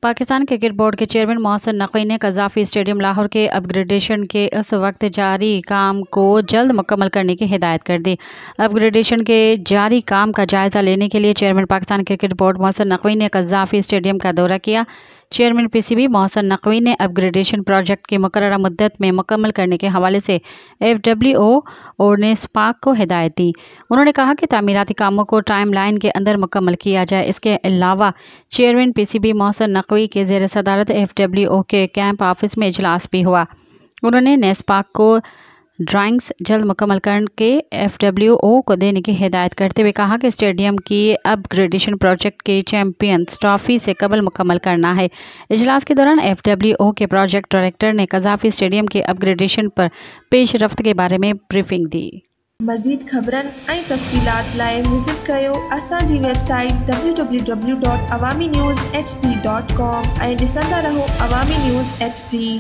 Pakistan cricket board के chairman Mohsin Naqvi ने कज़ाफ़ी stadium Lahore के अपग्रेडेशन के इस वक्त जारी काम को जल्द मुकम्मल करने की हिदायत कर दी। अपग्रेडेशन के जारी काम का जायज़ा लेने के लिए chairman Pakistan cricket board Mohsin Naqvi ने कज़ाफ़ी स्टेडियम का दौरा किया। चेयरमैन पीसीबी मोहसिन नकवी ने अपग्रेडेशन प्रोजेक्ट की मुकर्ररा मुद्दत में मुकम्मल करने के हवाले से FWO और नेस्पाक को हिदायत दी। उन्होंने कहा कि तामीराती कामों को टाइम लाइन के अंदर मुकम्मल किया जाए। इसके अलावा चेयरमैन पीसीबी मोहसिन नकवी के ज़ेर सदारत FWO के कैंप ऑफिस में इजलास भी हुआ। उन्होंने नेस्पाक को ड्राइंग्स जल्द मुकम्मल करके FWO को देने की हिदायत करते हुए कहा कि स्टेडियम की अपग्रेडेशन प्रोजेक्ट के चैंपियंस ट्रॉफी से कबल मुकम्मल करना है। इजलास के दौरान FWO के प्रोजेक्ट डायरेक्टर ने कज़ाफ़ी स्टेडियम के अपग्रेडेशन पर पेश रफ्त के बारे में ब्रीफिंग दी। मज़ीद ख़बरन ऐं तफ़सीलात लाइ विज़िट कयो असांजी वेबसाइट www.awamiNewsHD.com ऐं ॾिसंदा रहो अवामी न्यूज़ HD।